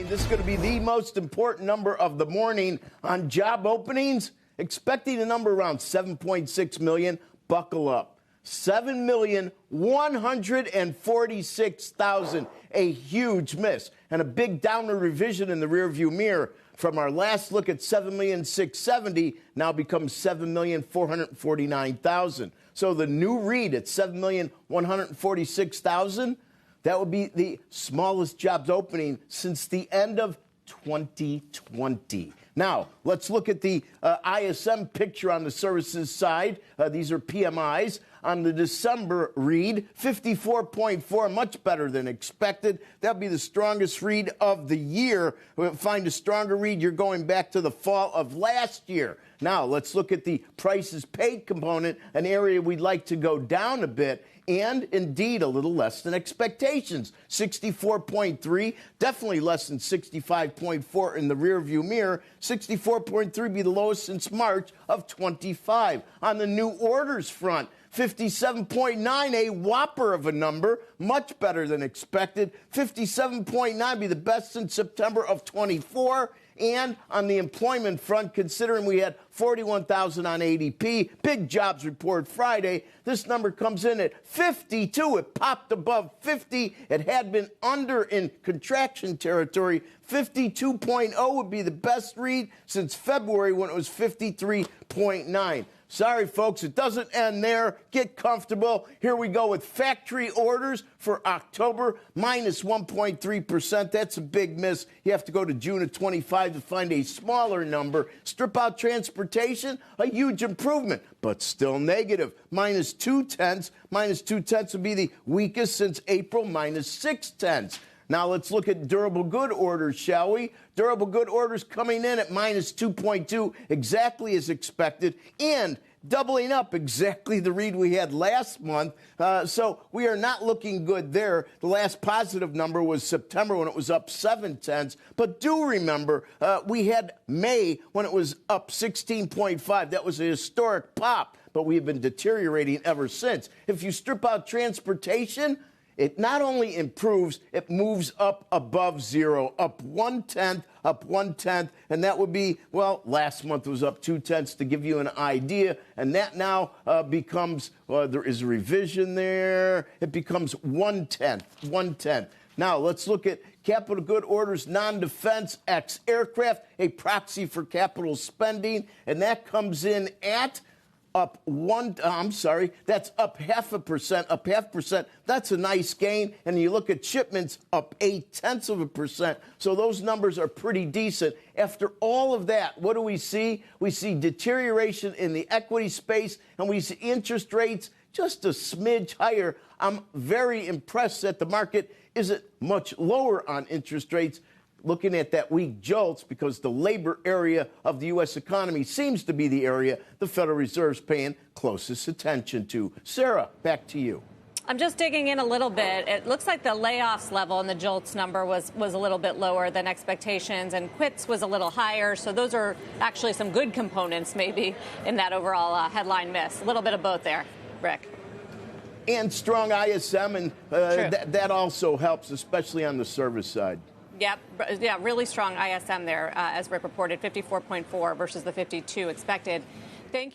This is going to be the most important number of the morning on job openings. Expecting a number around 7.6 million. Buckle up. 7,146,000. A huge miss and a big downward revision in the rearview mirror from our last look at 7,670,000 now becomes 7,449,000. So the new read at 7,146,000, that would be the smallest jobs opening since the end of 2020. Now, let's look at the ISM picture on the services side. These are PMIs. On the December read, 54.4, much better than expected. That'll be the strongest read of the year. We'll find a stronger read, you're going back to the fall of last year. Now, let's look at the prices paid component, an area we'd like to go down a bit, and indeed a little less than expectations. 64.3, definitely less than 65.4 in the rearview mirror. 64.3 be the lowest since March of 25. On the new orders front, 57.9, a whopper of a number, much better than expected. 57.9 be the best since September of 24. And on the employment front, considering we had 41,000 on ADP, big jobs report Friday, this number comes in at 52. It popped above 50. It had been under in contraction territory. 52.0 would be the best read since February when it was 53.9. Sorry, folks, it doesn't end there. Get comfortable. Here we go with factory orders for October, minus 1.3%. That's a big miss. You have to go to June of 25 to find a smaller number. Strip out transportation, a huge improvement, but still negative. Minus 0.2. Minus 0.2 would be the weakest since April, minus 0.6. Now let's look at durable good orders, shall we? Durable good orders coming in at minus 2.2, exactly as expected, and doubling up exactly the read we had last month. So we are not looking good there. The last positive number was September when it was up 0.7. But do remember, we had May when it was up 16.5. That was a historic pop, but we have been deteriorating ever since. If you strip out transportation, it not only improves, it moves up above zero, up 0.1, and that would be, well, last month was up 0.2 to give you an idea, and that now becomes, there is a revision there, it becomes 0.1. Now, let's look at capital good orders, non-defense, ex-aircraft, a proxy for capital spending, and that comes in at that's up 0.5%, up 0.5%. That's a nice gain. And you look at shipments up 0.8%. So those numbers are pretty decent. After all of that, what do we see? We see deterioration in the equity space, and we see interest rates just a smidge higher. I'm very impressed that the market isn't much lower on interest rates, looking at that weak jolts, because the labor area of the U.S. economy seems to be the area the Federal Reserve's paying closest attention to. Sarah, back to you. I'm just digging in a little bit. It looks like the layoffs level and the JOLTS number was a little bit lower than expectations, and quits was a little higher. So those are actually some good components maybe in that overall headline miss. A little bit of both there, Rick. And strong ISM, and that also helps, especially on the service side. Yep. Yeah, really strong ISM there, as Rick reported, 54.4 versus the 52 expected. Thank you.